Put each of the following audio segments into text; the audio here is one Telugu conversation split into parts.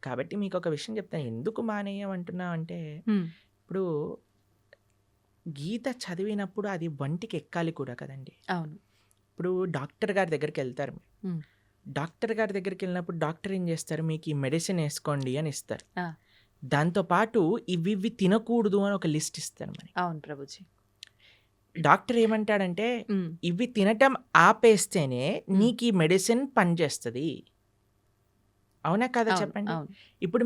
కాబట్టి మీకొక విషయం చెప్తాను. ఎందుకు మానేయమంటున్నాం అంటే, హ్మ్. ఇప్పుడు గీత చదివినప్పుడు అది వంటికి ఎక్కాలి కూడా కదండీ! అవును. ఇప్పుడు డాక్టర్ గారి దగ్గరికెళ్తారు మీరు. హ్మ్. డాక్టర్ గారి దగ్గరికెళ్ళినప్పుడు డాక్టర్ ఏం చేస్తారు? మీకు ఈ మెడిసిన్ ఏసుకోండి అని ఇస్తారు. ఆ! దాంతో పాటు ఇవివి తినకూడదు అని ఒక లిస్ట్ ఇస్తారు మనకి. అవును ప్రభుజీ. డాక్టర్ ఏమంటాడంటే, హ్మ్. ఇవి తినటం ఆపేస్తేనే హ్మ్. నీకీ మెడిసిన్ పనిచేస్తది. అవునా? కాదా? అవును. చెప్పండి. అవును. ఇప్పుడు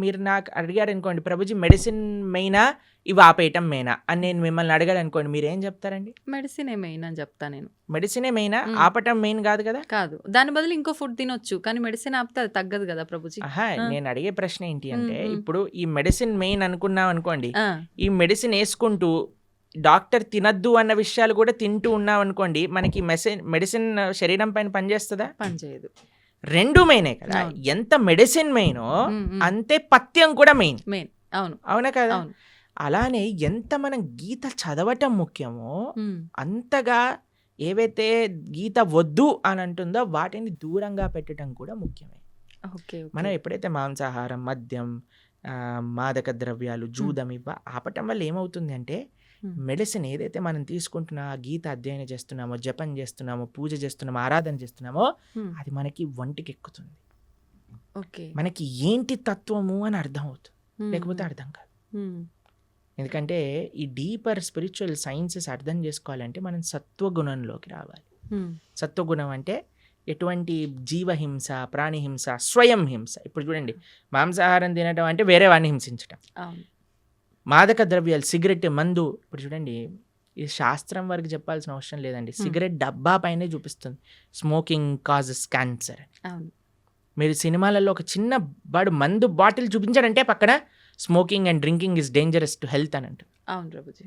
మీరు నాకు అడిగారనుకోండి, ప్రభుజీ మెడిసిన్ మెయినా? ఇవి ఆపేయటం మెయినా? అని నేను మిమ్మల్ని అడిగాననుకోండి, మీరేం చెప్తారండి? మెడిసినే మెయిన్ అని చెప్తా నేను. మెడిసినే మెయినా? హ్మ్. ఆపటం మెయిన్ కాదు కదా? కాదు. దాని బదులు ఇంకో ఫుడ్ తినొచ్చు. కానీ మెడిసిన్ ఆపితే అది తగ్గదు గదా ప్రభుజీ. అహా! ఆ! నేను అడిగే ప్రశ్న ఏంటి హ్మ్. అంటే, హ్మ్. ఇప్పుడు ఈ మెడిసిన్ మెయిన్ అనుకున్నామనుకోండి, ఆ! ఈ మెడిసిన్ ఏసుకుంటూ డాక్టర్ తినొద్దు అన్న విషయాలు కూడా తింటూ ఉన్నామనుకోండి, మనకి మెడిసిన్ శరీరం పైన పనిచేస్తదా? పనిచేయదు. 2 మెయినే కదా! అవును. ఎంత మెడిసిన్ మెయినో, హ్మ్. హ్మ్. అంతే పథ్యం కూడా మెయిన్. మెయిన్. అవును. అవునా కదా? అవును. అలానే ఎంత మనం గీత చదవటం ముఖ్యమో, హ్మ్. అంతగా ఏవైతే గీత వద్దు అని అంటుందో వాటిని దూరంగా పెట్టడం కూడా ముఖ్యమే. ఓకే. మనం ఓకే. ఎప్పుడైతే మాంసాహారం, మద్యం, మాదక ద్రవ్యాలు, హ్మ్. జూదం ఆపటం వల్ల ఏమవుతుంది అంటే, హ్మ్. మెడిసిన్ ఏదైతే మనం తీసుకుంటున్నా, గీత అధ్యయనం చేస్తున్నామో, జపం చేస్తున్నామో, పూజ చేస్తున్నామో, ఆరాధన చేస్తున్నామో, హ్మ్. అది మనకి ఒంటికెక్కుతుంది. ఓకే. మనకి ఏంటి తత్వము అని అర్థం అవుతుంది. హ్మ్. లేకపోతే హ్మ్. అర్థం కాదు. హ్మ్. ఎందుకంటే ఈ డీపర్ స్పిరిచువల్ సైన్సెస్ అర్థం చేసుకోవాలంటే మనం సత్వగుణంలోకి రావాలి. హ్మ్. సత్వగుణం అంటే ఎటువంటి జీవహింస, ప్రాణిహింస, స్వయం హింస. ఇప్పుడు చూడండి, మాంసాహారం తినటం అంటే వేరే వాడిని హింసించటం. అవును. మాదక ద్రవ్యాలు, సిగరెట్, మందు. ఇప్పుడు చూడండి, ఈ శాస్త్రం వరకు చెప్పాల్సిన అవసరం లేదండి. హ్మ్. సిగరెట్ డబ్బా పైనే చూపిస్తుంది స్మోకింగ్ కాజెస్ క్యాన్సర్. అవును. మీరు సినిమాలలో ఒక చిన్న మందు బాటిల్ చూపించాడంటే పక్కన smoking and drinking is dangerous to health అని అంటారు. అవును ప్రభుజీ.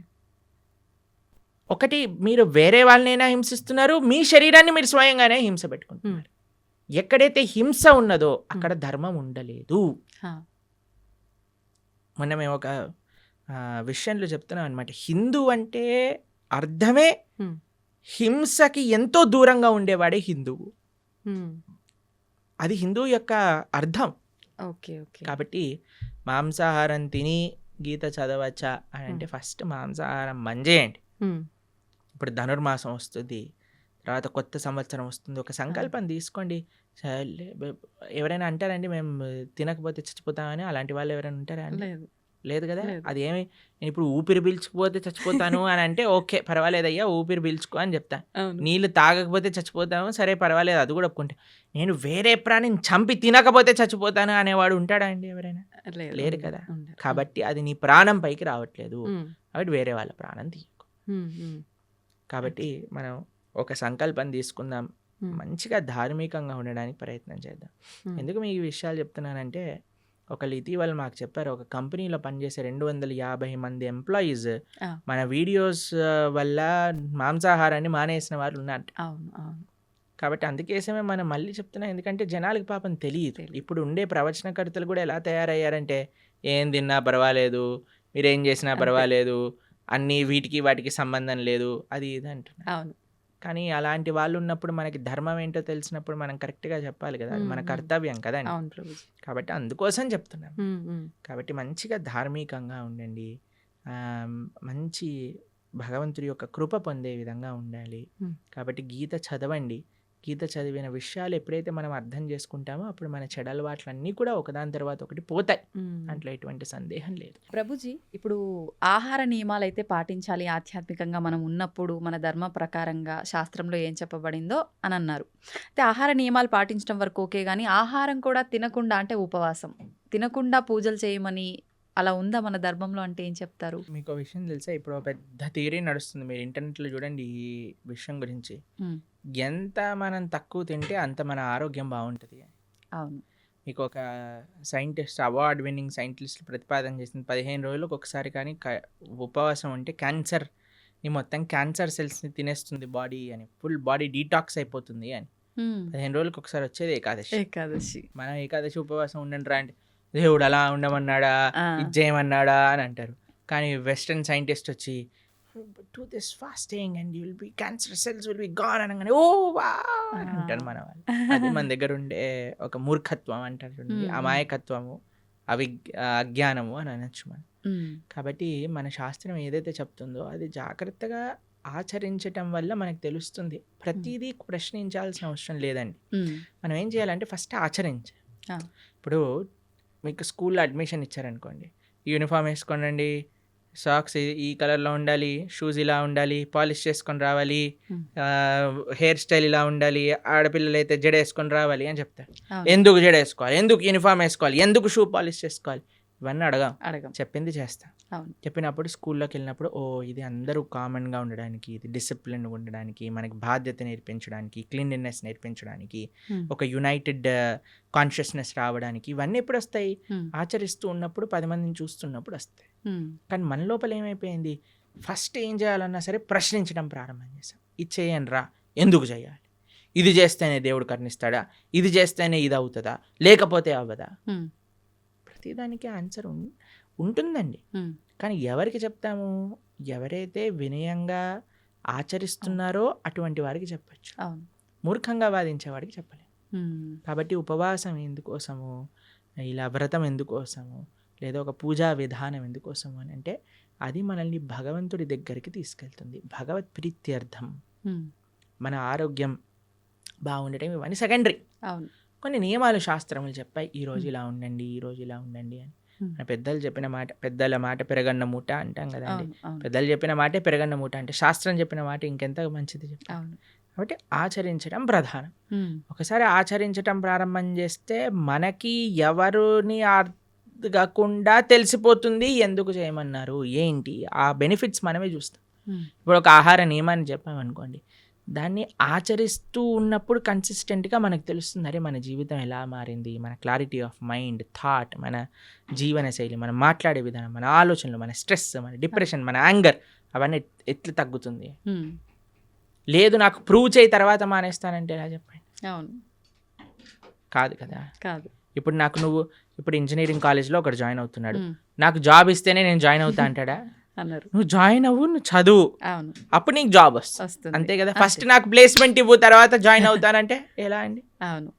ఒకటి, మీరు వేరే వాళ్ళనైనా హింసిస్తున్నారు, మీ శరీరాన్ని మీరు స్వయంగానే హింస హ్మ్. పెట్టుకుంటున్నారు. ఎక్కడైతే హింస ఉన్నదో హ్మ్. అక్కడ ధర్మం ఉండలేదు. ఆ! మొన్న మేము ఒక విషయంలో చెప్తున్నాం అనమాట. హిందూ అంటే అర్థమే హ్మ్. హింసకి ఎంతో దూరంగా ఉండేవాడే హిందువు. హ్మ్. అది హిందువు యొక్క అర్థం. ఓకే. ఓకే. కాబట్టి మాంసాహారం తిని గీత చదవచ్చా అని హ్మ్. అంటే ఫస్ట్ మాంసాహారం బంజేయండి. హ్మ్. ఇప్పుడు ధనుర్మాసం వస్తుంది. తర్వాత కొత్త సంవత్సరం వస్తుంది. ఒక అవును. సంకల్పం తీసుకోండి. సర్లే ఎవరైనా అంటారండి మేము తినకపోతే చచ్చిపోతామని? అలాంటి వాళ్ళు ఎవరైనా ఉంటారా అండి? లేదు. లేదు కదా! లేదు. అదేమి నేను ఇప్పుడు ఊపిరి పీల్చుకుపోతే చచ్చిపోతాను అని అంటే ఓకే. పర్వాలేదయ్యా ఊపిరి పీల్చుకో అని చెప్తా. అవును. నీళ్ళు తాగకపోతే చచ్చిపోతాము. సరే పర్వాలేదు, అది కూడా ఒప్పుకుంటా. నేను వేరే ప్రాణిని చంపి తినకపోతే చచ్చిపోతాను అనేవాడు ఉంటాడా అండి ఎవరైనా? లేదు. లేరు ఉండరు. కదా! ఉండరు. హ్మ్. కాబట్టి అది నీ ప్రాణం పైకి రావట్లేదు. హ్మ్. కాబట్టి వేరే వాళ్ళ ప్రాణం తీయకు. హ్మ్. హ్మ్. కాబట్టి మనం ఒక సంకల్పం తీసుకుందాం. హ్మ్. మంచిగా ధార్మికంగా ఉండడానికి ప్రయత్నం చేద్దాం. హ్మ్. ఎందుకు మీకు ఈ విషయాలు చెప్తున్నానంటే, ఒకళ్ళు ఇటీవల మాకు చెప్పారు. ఒక కంపెనీలో పనిచేసే 250 మంది ఎంప్లాయీస్ ఆ! మన వీడియోస్ వల్ల మాంసాహారాన్ని మానేసిన వాళ్ళు ఉన్నారట. అవును. అవును. కాబట్టి అందుకోసమే మనం మళ్ళీ చెప్తున్నాం. ఎందుకంటే జనాలకి పాపం తెలీదు. తెలీదు. ఇప్పుడు ఉండే ప్రవచనకర్తలు కూడా ఎలా తయారయ్యారంటే, ఏం తిన్నా పర్వాలేదు, మీరేం చేసినా అంతే. పర్వాలేదు, అన్నీ వీటికి వాటికి సంబంధం లేదు, అది ఇది అంటున్నారు. అవును. కానీ అలాంటి వాళ్ళు ఉన్నప్పుడు మనకి ధర్మం ఏంటో తెలిసినప్పుడు మనం కరెక్ట్‌గా చెప్పాలి కదా! అది హ్మ్. మన హ్మ్. కర్తవ్యం కదండీ! అవును ప్రభుజీ. కాబట్టి అందుకోసం చెప్తున్నాను. హ్మ్. హ్మ్. కాబట్టి మంచిగా ధార్మికంగా ఉండండి. ఆహ్, మంచి భగవంతుడి యొక్క కృప పొందే విధంగా ఉండాలి. హ్మ్. కాబట్టి గీత చదవండి. గీత చదివిన విషయాలు ఎప్పుడైతే మనం అర్థం చేసుకుంటామో అప్పుడు మన చెడలవాట్లన్నీ కూడా ఒకదాని తర్వాత ఒకటి పోతాయి. హ్మ్. దాంట్లో ఎటువంటి సందేహం లేదు. ప్రభుజీ, ఇప్పుడు ఆహార నియమాలైతే పాటించాలి ఆధ్యాత్మికంగా మనం ఉన్నప్పుడు, మన ధర్మ ప్రకారంగా శాస్త్రంలో ఏం చెప్పబడిందో అని అన్నారు. అయితే ఆహార నియమాలు పాటించడం వరకు ఓకే గానీ, ఆహారం కూడా తినకుండా అంటే ఉపవాసం. తినకుండా పూజలు చేయమని అలా ఉందా మన ధర్మంలో అంటే ఏం చెప్తారు? మీకో విషయం తెలుసా? ఇప్పుడు ఒక పెద్ద థియరీ నడుస్తుంది. మీరు ఇంటర్నెట్‌లో చూడండి ఈ విషయం గురించి. హ్మ్. ఎంత మనం తక్కువ తింటే అంత మన ఆరోగ్యం బావుంటది. అవును. మీకు ఒక అవార్డ్ విన్నింగ్ సైంటిస్ట్ ప్రతిపాదన చేసింది. 15 రోజులకు ఒకసారి కానీ ఉపవాసం ఉంటే మొత్తం క్యాన్సర్ సెల్స్‌ని తినేస్తుంది బాడీ అని. ఫుల్ బాడీ డీటాక్స్ అయిపోతుంది అని. హ్మ్. 15 రోజులకు ఒకసారి వచ్చేది ఏకాదశి. ఏకాదశి. మనం ఏకాదశి ఉపవాసం ఉండండిరా అంటే, దేవుడు అలా ఉండమన్నాడా? ఆ! ఇది చేయమన్నాడా? అని అంటారు. కానీ వెస్టర్న్ సైంటిస్ట్ వచ్చి do this fasting and you will be cancer cells will be gone అనగానే ఓ వా అని అంటారు మన వాళ్ళు. అది మన దగ్గర ఉండే ఒక మూర్ఖత్వం అంటారు చూడండి, అమాయకత్వము, అజ్ఞానము అని అనొచ్చు మనం. కాబట్టి మన శాస్త్రం ఏదైతే చెప్తుందో అది జాగ్రత్తగా ఆచరించటం వల్ల మనకు తెలుస్తుంది. ప్రతిదీ ప్రశ్నించాల్సిన అవసరం లేదండి. మనం ఏం చేయాలంటే ఫస్ట్ ఆచరించాలి. ఇప్పుడు మీకు స్కూల్లో అడ్మిషన్ ఇచ్చారనుకోండి, యూనిఫామ్ వేసుకోండి, సాక్స్ ఈ కలర్లో ఉండాలి, షూస్ ఇలా ఉండాలి, పాలిష్ చేసుకొని రావాలి, హెయిర్ స్టైల్ ఇలా ఉండాలి, ఆడపిల్లలు అయితే జడ వేసుకొని రావాలి అని చెప్తారు. ఎందుకు జడ వేసుకోవాలి, ఎందుకు యూనిఫామ్ వేసుకోవాలి, ఎందుకు షూ పాలిష్ చేసుకోవాలి, ఇవన్నీ అడగం, చెప్పింది చేస్తాం. చెప్పినప్పుడు స్కూల్లోకి వెళ్ళినప్పుడు ఓ ఇది అందరూ కామన్గా ఉండడానికి, ఇది డిసిప్లిన్గా ఉండడానికి, మనకి బాధ్యత నేర్పించడానికి, క్లీన్లీనెస్ నేర్పించడానికి, ఒక యునైటెడ్ కాన్షియస్నెస్ రావడానికి, ఇవన్నీ ఎప్పుడు వస్తాయి? ఆచరిస్తూ ఉన్నప్పుడు, 10 మందిని చూస్తున్నప్పుడు వస్తాయి. కానీ మన లోపల ఏమైపోయింది, ఫస్ట్ ఏం చేయాలన్నా సరే ప్రశ్నించడం ప్రారంభం చేసాం. ఇది చేయండి రా, ఎందుకు చేయాలి, ఇది చేస్తేనే దేవుడు కరుణిస్తాడా, ఇది చేస్తేనే ఇది అవుతుందా, లేకపోతే అవ్వదా? ప్రతిదానికి ఆన్సర్ ఉంటుందండి. కానీ ఎవరికి చెప్తాము? ఎవరైతే వినయంగా ఆచరిస్తున్నారో అటువంటి వారికి చెప్పచ్చు. మూర్ఖంగా వాదించేవాడికి చెప్పలేము. కాబట్టి ఉపవాసం ఎందుకోసము, ఇలా వ్రతం ఎందుకోసము, లేదా ఒక పూజా విధానం ఎందుకోసము అని అంటే అది మనల్ని భగవంతుడి దగ్గరికి తీసుకెళ్తుంది. భగవత్ ప్రీత్యర్థం, మన ఆరోగ్యం బాగుండటం, ఇవన్నీ సెకండరీ. కొన్ని నియమాలు శాస్త్రములు చెప్పాయి, ఈరోజు ఇలా ఉండండి, ఈరోజు ఇలా ఉండండి అని. పెద్దలు చెప్పిన మాట, పెద్దల మాట పెరగన్న మూట అంటాం కదండి. పెద్దలు చెప్పిన మాటే పెరగన్న మూట అంటే శాస్త్రం చెప్పిన మాట ఇంకెంత మంచిది చెప్పాలి. కాబట్టి ఆచరించడం ప్రధానం. ఒకసారి ఆచరించడం ప్రారంభం చేస్తే మనకి ఎవరిని అడగకుండా తెలిసిపోతుంది ఎందుకు చేయమన్నారు ఏంటి, ఆ బెనిఫిట్స్ మనమే చూస్తాం. ఇప్పుడు ఒక ఆహార నియమాన్ని చెప్పామనుకోండి, దాన్ని ఆచరిస్తూ ఉన్నప్పుడు కన్సిస్టెంట్గా మనకు తెలుస్తుంది, అరే మన జీవితం ఎలా మారింది, మన క్లారిటీ ఆఫ్ మైండ్, థాట్, మన జీవన శైలి, మనం మాట్లాడే విధానం, మన ఆలోచనలు, మన స్ట్రెస్, మన డిప్రెషన్, మన యాంగర్, అవన్నీ ఎట్లా తగ్గుతుంది. లేదు నాకు ప్రూవ్ చేయి తర్వాత మానేస్తానంటే ఎలా చెప్పండి? కాదు కదా. ఇప్పుడు ఇప్పుడు ఇంజనీరింగ్ కాలేజ్లో ఒకటి జాయిన్ అవుతున్నాడు, నాకు జాబ్ ఇస్తేనే నేను జాయిన్ అవుతా అంటాడా? అన్నారు. నువ్వు జాయిన్ అవ్వు, నువ్వు చదువు, అప్పుడు నీకు జాబ్ వస్తుంది, అంతే కదా. ఫస్ట్ నాకు ప్లేస్మెంట్ ఇవ్వు తర్వాత జాయిన్ అవుతానంటే ఎలా అండి? అవును,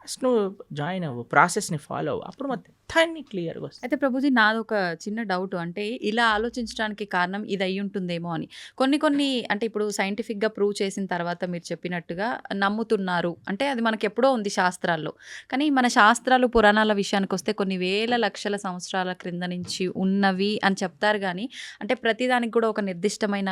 ఫస్ట్ నువ్వు జాయిన్ అవ్వు, ప్రాసెస్ని ఫాలో అవ్వు, అప్పుడు మొత్తాన్ని క్లియర్గా వస్తుంది. అయితే ప్రభుజీ నాదొక చిన్న డౌట్, అంటే ఇలా ఆలోచించడానికి కారణం ఇది అయి ఉంటుందేమో అని. కొన్ని అంటే ఇప్పుడు సైంటిఫిక్గా ప్రూవ్ చేసిన తర్వాత మీరు చెప్పినట్టుగా నమ్ముతున్నారు అంటే అది మనకి ఎప్పుడో ఉంది శాస్త్రాల్లో. కానీ మన శాస్త్రాలు పురాణాల విషయానికి వస్తే కొన్ని వేల లక్షల సంవత్సరాల క్రింద నుంచి ఉన్నవి అని చెప్తారు. కానీ అంటే ప్రతిదానికి కూడా ఒక నిర్దిష్టమైన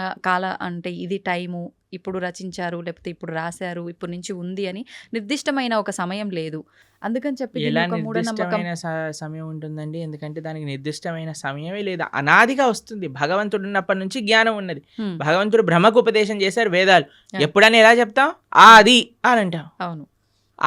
అంటే ఇది టైము, ఇప్పుడు రచించారు, లేకపోతే ఇప్పుడు రాశారు, ఇప్పటి నుంచి ఉంది అని నిర్దిష్టమైన ఒక సమయం లేదు. అందుకని చెప్పి ఎలా నిర్దిష్టమైన సమయం ఉంటుందండి? ఎందుకంటే దానికి నిర్దిష్టమైన సమయమే లేదు, అనాదిగా వస్తుంది. భగవంతుడు ఉన్నప్పటి నుంచి జ్ఞానం ఉన్నది. భగవంతుడు బ్రహ్మకు ఉపదేశం చేశారు వేదాలు. ఎప్పుడని ఎలా చెప్తాం? ఆది అని అంటాం. అవును,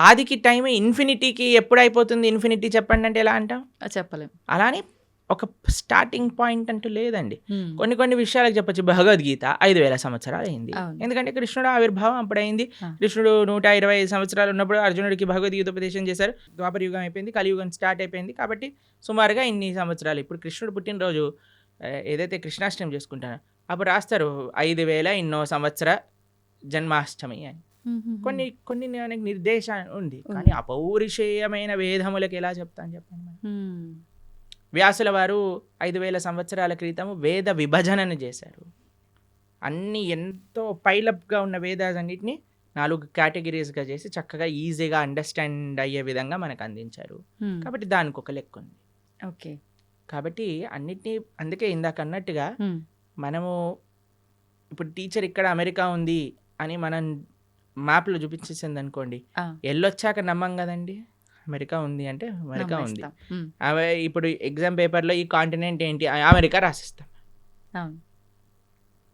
ఆదికి టైం ఇన్ఫినిటీకి ఎప్పుడు అయిపోతుంది? ఇన్ఫినిటీ చెప్పండి అంటే ఎలా అంటాం? చెప్పలేం. అలానే ఒక స్టార్టింగ్ పాయింట్ అంటూ లేదండి. కొన్ని విషయాలకు చెప్పచ్చు. భగవద్గీత 5000 సంవత్సరాలు అయింది, ఎందుకంటే కృష్ణుడు ఆవిర్భావం అప్పుడైంది. కృష్ణుడు 125 సంవత్సరాలు ఉన్నప్పుడు అర్జునుడికి భగవద్గీత ఉపదేశం చేశారు. ద్వాపర యుగం అయిపోయింది, కలియుగం స్టార్ట్ అయిపోయింది. కాబట్టి సుమారుగా ఇన్ని సంవత్సరాలు. ఇప్పుడు కృష్ణుడు పుట్టినరోజు ఏదైతే కృష్ణాష్టమి చేసుకుంటారో అప్పుడు రాస్తారు 5000 ఇన్నో సంవత్సర జన్మాష్టమి అని. కొన్ని మనకి నిర్దేశం ఉంది, కానీ అపౌరుషేయమైన వేదములకు ఎలా చెప్తాను చెప్పండి. వ్యాసుల వారు 5000 సంవత్సరాల క్రితం వేద విభజనను చేశారు. అన్నీ ఎంతో పైలప్గా ఉన్న వేదాలన్నింటినీ 4 కేటగిరీస్గా చేసి చక్కగా ఈజీగా అండర్స్టాండ్ అయ్యే విధంగా మనకు అందించారు. కాబట్టి దానికి ఒక లెక్క ఉంది. ఓకే, కాబట్టి అన్నిటినీ, అందుకే ఇందాక అన్నట్టుగా మనము ఇప్పుడు టీచర్ ఇక్కడ అమెరికా ఉంది అని మనం మ్యాప్లో చూపించేసింది అనుకోండి, వెళ్ళొచ్చాక నమ్మం కదండి. అమెరికా ఉంది అంటే అమెరికా ఉంది. ఇప్పుడు ఎగ్జామ్ పేపర్లో ఈ కాంటినెంట్ ఏంటి, అమెరికా రాసిస్తాం.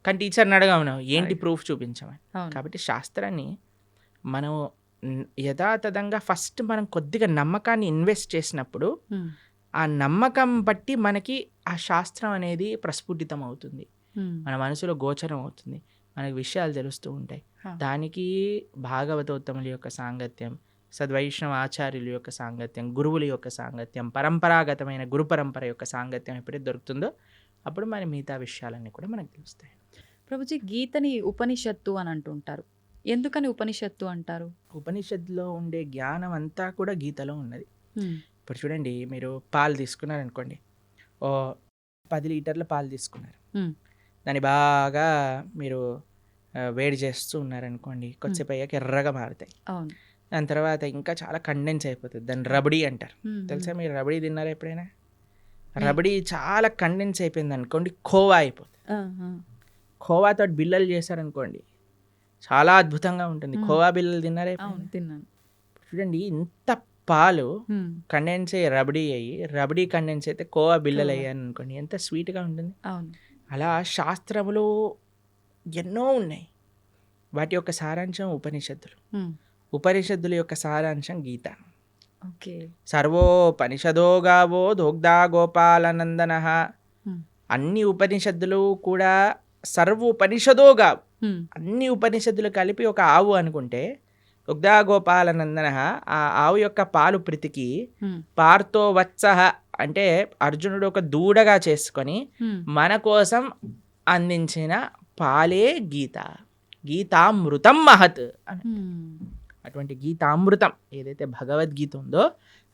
కానీ టీచర్ని అడగమను ఏంటి ప్రూఫ్ చూపించమని. కాబట్టి శాస్త్రాన్ని మనం యథాతథంగా ఫస్ట్ మనం కొద్దిగా నమ్మకాన్ని ఇన్వెస్ట్ చేసినప్పుడు ఆ నమ్మకం బట్టి మనకి ఆ శాస్త్రం అనేది ప్రస్ఫుటితం అవుతుంది, మన మనసులో గోచరం అవుతుంది, మనకి విషయాలు తెలుస్తూ ఉంటాయి. దానికి భాగవతోత్తముల యొక్క సాంగత్యం, సద్వైష్ణవ ఆచార్యుల యొక్క సాంగత్యం, గురువుల యొక్క సాంగత్యం, పరంపరాగతమైన గురు పరంపర యొక్క సాంగత్యం ఎప్పుడైతే దొరుకుతుందో అప్పుడు మన మిగతా విషయాలన్నీ కూడా మనకు తెలుస్తాయి. ప్రభుజీ గీతని ఉపనిషత్తు అని అంటుంటారు. ఎందుకని ఉపనిషత్తు అంటారు? ఉపనిషత్తులో ఉండే జ్ఞానం అంతా కూడా గీతలో ఉన్నది. హ్మ్. ఇప్పుడు చూడండి, మీరు పాలు తీసుకున్నారనుకోండి, ఓ 10 లీటర్ల పాలు తీసుకున్నారు. హ్మ్. దాన్ని బాగా మీరు వేడి చేస్తూ ఉన్నారనుకోండి, కొద్దిసేపు అయ్యాక ఎర్రగా మారుతాయి. అవును. దాని తర్వాత ఇంకా చాలా కండెన్స్ అయిపోతుంది. దాన్ని రబడీ అంటారు. హ్మ్. తెలుసా? మీరు రబడీ తిన్నారా ఎప్పుడైనా? లేదు. రబడీ చాలా కండెన్స్ అయిపోయింది అనుకోండి, కోవా అయిపోతుంది. ఆ! ఆ! కోవాతో బిల్లలు చేశారనుకోండి, చాలా అద్భుతంగా ఉంటుంది. హ్మ్. కోవా బిల్లలు తిన్నారా అవును. ఎప్పుడైనా? తిన్నాను. చూడండి, ఇంత పాలు హ్మ్. కండెన్స్ అయ్యి రబడీ అయ్యి, రబడీ కండెన్స్ అయితే కోవా బిల్లలు కోవా. అయ్యాయి అనుకోండి, ఎంత స్వీట్గా ఉంటుంది. అవును. అలా శాస్త్రములు ఎన్నో ఉన్నాయి. వాటి యొక్క సారాంశం ఉపనిషత్తులు. హ్మ్. ఉపనిషత్తుల యొక్క సారాంశం గీత. ఓకే. సర్వోపనిషదో గావో దోగ్ధా గోపాలనందన. హ్మ్. అన్ని ఉపనిషత్తులు కూడా సర్వోపనిషదో గావు, హ్మ్. అన్ని ఉపనిషత్తులు కలిపి ఒక ఆవు అనుకుంటే, దుగ్ధా గోపాలనందన, ఆ ఆవు యొక్క పాలు ప్రీతికి హ్మ్. పార్థో వత్సః అంటే అర్జునుడు ఒక దూడగా చేసుకొని హ్మ్. మన కోసం అందించిన పాలే గీత. గీతామృతం మహత్ అని. హ్మ్. అటువంటి గీతామృతం ఏదైతే భగవద్గీత ఉందో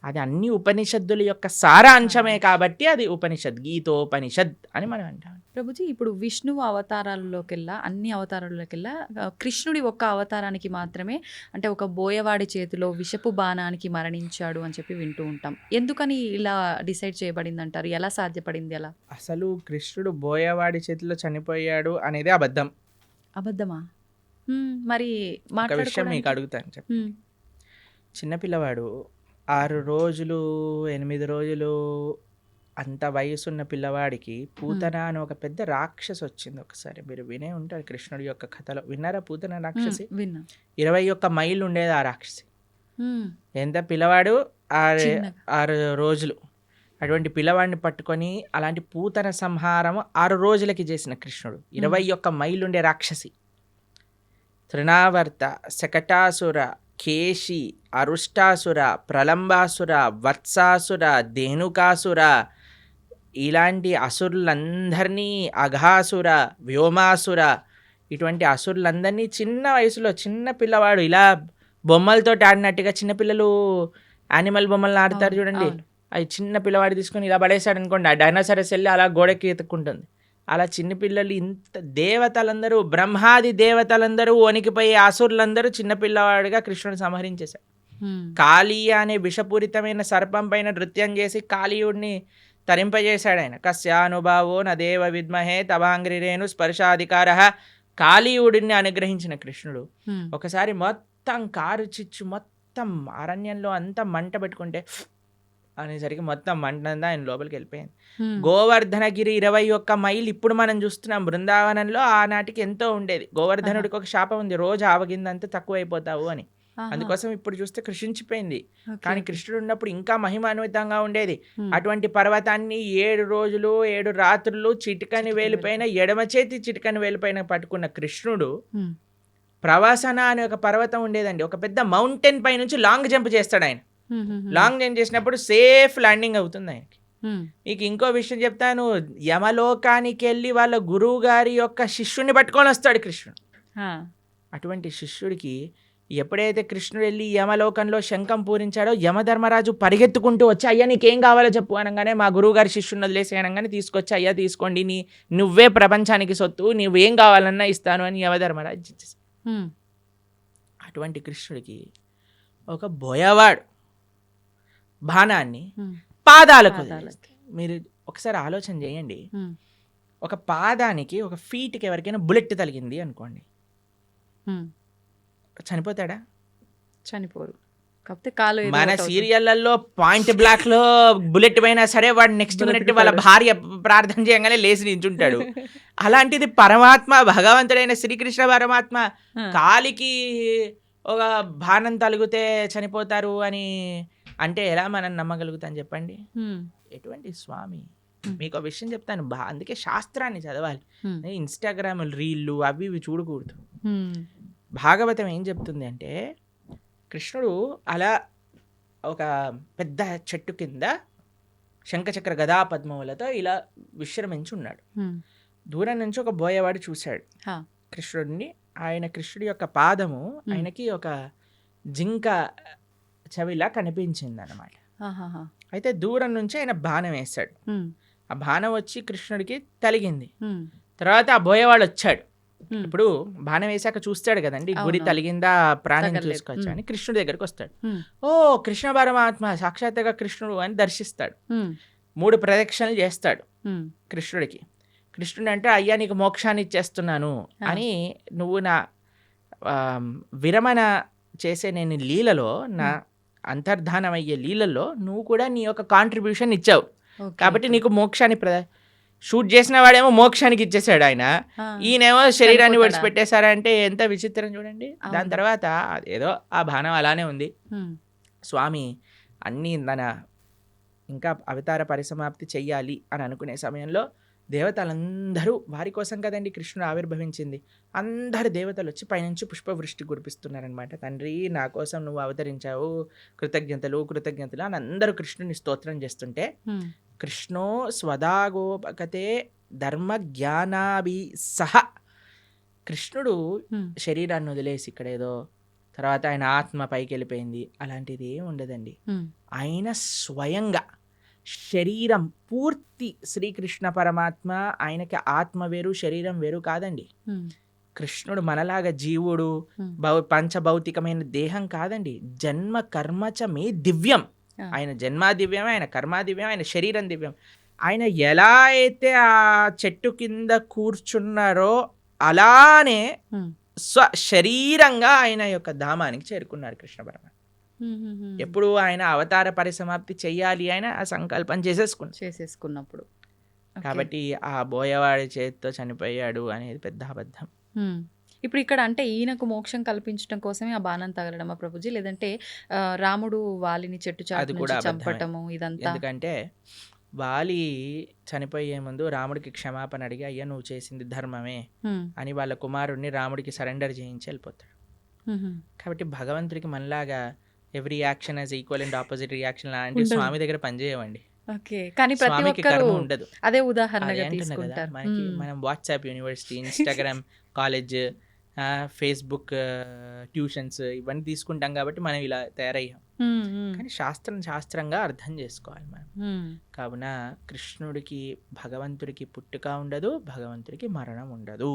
అది అన్ని ఉపనిషత్తుల యొక్క సారాంశమే కాబట్టి అది ఉపనిషత్, గీతోపనిషత్ అని మనం అంటాం. ప్రభుజీ ఇప్పుడు విష్ణువు అవతారాల్లోకెల్లా అన్ని అవతారాల్లోకెల్లా కృష్ణుడి ఒక్క అవతారానికి మాత్రమే అంటే ఒక బోయవాడి చేతిలో విషపు బాణానికి మరణించాడు అని చెప్పి వింటూ ఉంటాం. ఎందుకని ఇలా డిసైడ్ చేయబడిందంటారు? ఎలా సాధ్యపడింది అలా? అసలు కృష్ణుడు బోయవాడి చేతిలో చనిపోయాడు అనేది అబద్ధం. అబద్ధమా? మరి ఒక విషయం మీకు మాట్లాడుకోవడానికి? అడుగుతాను చెప్పండి. హ్మ్. చిన్నపిల్లవాడు 6 రోజులు 8 రోజులు అంత వయసున్న పిల్లవాడికి పూతన అని ఒక పెద్ద రాక్షసి వచ్చింది. ఒకసారి మీరు వినే ఉంటారు కృష్ణుడి యొక్క కథలో. విన్నారా పూతన రాక్షసి? విన్నా. 21 మైళ్ళు ఉండేది ఆ రాక్షసి. హ్మ్. ఎంత పిల్లవాడు? చిన్నగా. 6 రోజులు. అటువంటి పిల్లవాడిని పట్టుకొని అలాంటి పూతన సంహారం 6 రోజులకి చేసిన కృష్ణుడు. 21 మైళ్ళు ఉండే రాక్షసి. తృణావర్త, శకటాసుర, కేశి, అరుష్టాసుర, ప్రలంబాసుర, వత్సాసుర, ధేనుకాసుర, ఇలాంటి అసురులందరినీ, అఘాసుర, వ్యోమాసుర, ఇటువంటి అసురులందరినీ చిన్న వయసులో చిన్న పిల్లవాడు ఇలా బొమ్మలతో ఆడినట్టుగా, చిన్నపిల్లలు యానిమల్ బొమ్మలను ఆడతారు చూడండి, అవును. అవి చిన్న పిల్లవాడు తీసుకొని ఇలా పడేశాడు అనుకోండి, ఆ డైనోసారస్ వెళ్ళి అలా గోడకి ఎత్తుక్కుంటుంది. అలా చిన్నపిల్లలు ఇంత దేవతలందరూ, బ్రహ్మాది దేవతలందరూ వణికిపోయి అసురులందరూ చిన్నపిల్లవాడిగా కృష్ణుడు సంహరించేశారు. హ్మ్. కాళీయ అనే విషపూరితమైన సర్పం పైన నృత్యం చేసి కాళీయుడిని తరింపజేశాడు ఆయన. కస్యానుభావో నదేవ విద్మహే తవాంగ్రిరేణు స్పర్శాధికార. కాళీయుడిని అనుగ్రహించిన కృష్ణుడు హ్మ్. ఒకసారి మొత్తం కారు చిచ్చు మొత్తం అరణ్యంలో అంతా మంట పెట్టుకుంటే అనేసరికి మొత్తం మంట అంతా ఆయన లోపలికి వెళ్ళిపోయింది. హ్మ్. గోవర్ధనగిరి 21 మైళ్ళు ఇప్పుడు మనం చూస్తున్నాం. బృందావనంలో ఆనాటికి ఎంతో ఉండేది. గోవర్ధనుడికి ఒక శాపం ఉంది, రోజు ఆవగిందంతా తక్కువైపోతావు అని. ఆహా. అందుకోసం ఇప్పుడు చూస్తే కృషించిపోయింది. ఓకే, కానీ ఓకే. కృష్ణుడు ఉన్నప్పుడు ఇంకా మహిమాన్వితంగా ఉండేది. హ్మ్. అటువంటి పర్వతాన్ని 7 రోజులు 7 రాత్రులు చిటికని వేలిపైన, ఎడమ చేతి చిటికని వేలిపైన పట్టుకున్న కృష్ణుడు హ్మ్. ప్రవాసన అనే ఒక పర్వతం ఉండేదండి. ఒక పెద్ద మౌంటైన్ పై నుంచి లాంగ్ జంప్ చేస్తాడు ఆయన. హ్మ్. హ్మ్. లాంగ్ జంప్ చేసినప్పుడు సేఫ్ ల్యాండింగ్ అవుతుంది ఆయనకి. హ్మ్. మీకు ఇంకో విషయం చెప్తాను. యమలోకానికి వెళ్ళి వాళ్ళ గురువు గారి యొక్క శిష్యుడిని పట్టుకొని వస్తాడు కృష్ణుడు. ఆ. అటువంటి శిష్యుడికి ఎప్పుడైతే కృష్ణుడు వెళ్ళి యమలోకంలో శంఖం పూరించాడో, యమధర్మరాజు పరిగెత్తుకుంటూ వచ్చి, అయ్యా నీకేం కావాలో చెప్పు అనగానే, మా గురువు గారి శిష్యుని వదిలేసి అనగానే తీసుకొచ్చి, అయ్యా తీసుకోండి, నువ్వే ప్రపంచానికి సొత్తు, నువ్వేం కావాలన్నా ఇస్తాను అని యమధర్మరాజు ఇచ్చేసాడు. హ్మ్. అటువంటి కృష్ణుడికి ఒక బోయవాడు బాణాన్ని హ్మ్. పాదాలకు పాదాలకి. వదిలేస్తాడు. మీరు ఒకసారి ఆలోచన చేయండి. హ్మ్. ఒక పాదానికి, ఒక ఫీట్కి ఎవరికైనా బుల్లెట్ తగిలింది అనుకోండి, హ్మ్. చనిపోతాడా? చనిపోరు. కాకపోతే కాలు ఏదో మన ఒకటి అవుతుంది. సీరియళ్లలో పాయింట్ బ్లాక్ లో బుల్లెట్ పోయినా సరే వాడు నెక్స్ట్ మినిట్ వాళ్ళ బ్రతుకుతాడు. భార్య ప్రార్థన చేయగానే లేచి నించుంటాడు. అలాంటిది పరమాత్మ, భగవంతుడైన శ్రీకృష్ణ పరమాత్మ ఆ. కాలికి ఒక బాణం తలిగితే చనిపోతారు అని అంటే ఎలా మనం నమ్మగలుగుతాం చెప్పండి? హ్మ్. ఎటువంటి స్వామి? హ్మ్. మీకు ఒక విషయం చెప్తాను, అందుకే శాస్త్రాన్ని చదవాలి. హ్మ్. ఇన్స్టాగ్రామ్ రీళ్ళు అవి ఇవి చూడకూడదు. హ్మ్. భాగవతం ఏం చెప్తుంది అంటే, కృష్ణుడు అలా ఒక పెద్ద చెట్టు కింద శంఖచక్ర గదా పద్మములతో ఇలా విశ్రమించి ఉన్నాడు. హ్మ్. దూరం నుంచి ఒక బోయేవాడు చూశాడు హా. కృష్ణుడిని. కృష్ణుడి యొక్క పాదము ఆయనకి ఒక జింక చెవిలా కనిపించింది అనమాట. ఆహాహా. అయితే దూరం నుంచి ఆయన బాణం వేశాడు. ఉమ్, ఆ బాణం వచ్చి కృష్ణుడికి తలిగింది. ఉమ్, తర్వాత ఆ బోయేవాడు వచ్చాడు. ఉమ్, ఇప్పుడు బాణం వేసాక చూస్తాడు కదండి, గురి అవును. తలిగిందా ప్రాణం తగలలేదు. చూసుకోవచ్చా అని కృష్ణుడి దగ్గరికి వస్తాడు. ఉమ్, ఓ కృష్ణ పరమాత్మ సాక్షాత్తుగా కృష్ణుడు అని దర్శిస్తాడు. ఉమ్, 3 ప్రదక్షిణలు చేస్తాడు ఉమ్, కృష్ణుడికి. కృష్ణుడు అంటే అయ్యా నీకు మోక్షాన్ని ఇచ్చేస్తున్నాను అని, నువ్వు నా విరమణ చేసే నేను లీలలో, నా అంతర్ధానం అయ్యే లీలలో నువ్వు కూడా నీ యొక్క కాంట్రిబ్యూషన్ ఇచ్చావు ఓకే. కాబట్టి నీకు మోక్షాన్ని షూట్ చేసిన వాడేమో మోక్షానికి ఇచ్చేసాడు ఆయన, ఆ, ఈయనేమో శరీరాన్ని చనిపోతాడా? విడిచిపెట్టేశారంటే ఎంత విచిత్రం చూడండి. దాని అవును. తర్వాత ఏదో ఆ బాణం అలానే ఉంది. ఉమ్, స్వామి అన్నీ ఇంకా అవతార పరిసమాప్తి చెయ్యాలి అని అనుకునే సమయంలో దేవతలందరూ, వారి కోసం కదండి కృష్ణుడు ఆవిర్భవించింది, అందరు దేవతలు వచ్చి పైనుంచి పుష్పవృష్టి కురిపిస్తున్నారనమాట. తండ్రి నా కోసం నువ్వు అవతరించావు, కృతజ్ఞతలు కృతజ్ఞతలు అని అందరూ కృష్ణుని స్తోత్రం చేస్తుంటే, ఉమ్, కృష్ణో స్వదాగోపకతే ధర్మ జ్ఞానాభి సహ, కృష్ణుడు ఉమ్, శరీరాన్ని వదిలేసి ఇక్కడ ఏదో తర్వాత ఆయన ఆత్మ పైకి వెళ్ళిపోయింది అలాంటిది ఏం ఉండదండి. ఉమ్, ఆయన స్వయంగా శరీరం పూర్తి శ్రీకృష్ణ పరమాత్మ, ఆయనకి ఆత్మ వేరు శరీరం వేరు కాదండి. ఉమ్, కృష్ణుడు మనలాగా జీవుడు ఉమ్, పంచభౌతికమైన దేహం కాదండి. జన్మ కర్మచ మే దివ్యం. ఆ. ఆయన జన్మ దివ్యం, ఆయన కర్మ దివ్యం, ఆయన శరీరం దివ్యం. ఆయన ఎలా అయితే ఆ చెట్టు కింద కూర్చున్నారో అలానే ఉమ్, శరీరంగా ఆయన యొక్క ధామానికి చేరుకున్నారు కృష్ణ పరమాత్మ. ఉమ్, ఉమ్, ఉమ్. ఎప్పుడు ఆయన అవతార పరిసమాప్తి చెయ్యాలి ఆయన ఆ సంకల్పం చేసేసుకున్నారు. చేసేసుకున్నప్పుడు ఓకే. కాబట్టి ఆ బోయవాడి చేతితో చనిపోయాడు అనేది పెద్ద అబద్ధం. ఉమ్. ఇప్పుడు ఇక్కడ అంటే ఈయనకు మోక్షం కల్పించడం కోసమే ఆ బాణం తగలడమా ప్రభుజీ, లేదంటే రాముడు వాలిని చెట్టు చాటు అది కూడా నుంచి అబద్ధమే. చంపటము ఇదంతా? ఎందుకంటే వాలి చనిపోయే ముందు రాముడికి క్షమాపణ అడిగి అయ్యా నువ్వు చేసింది ధర్మమే ఉమ్, అని వాళ్ళ కుమారుడిని రాముడికి సరెండర్ చేయించి వెళ్ళిపోతాడు. ఉమ్, ఉమ్. కాబట్టి భగవంతుడికి మనలాగా every action as equal and opposite reaction లాంటి ఉండదు. స్వామి దగ్గర పనిచేయవండి. ఓకే, కానీ ప్రతి స్వామికి ఒక్కరు కర్మ ఉండదు. అదే అదే ఉదాహరణగా అంటున్నా కదా, తీసుకుంటారు. మనకి ఉమ్, మనం WhatsApp university, Instagram college, Facebook tuitions ఇవన్నీ తీసుకుంటాం కాబట్టి మనం ఇలా తయారయ్యాం. ఉమ్, ఉమ్, కానీ శాస్త్రంగా అర్థం చేసుకోవాలి మనం. ఉమ్. కావున కృష్ణుడికి భగవంతుడికి పుట్టుక ఉండదు, భగవంతుడికి మరణం ఉండదు.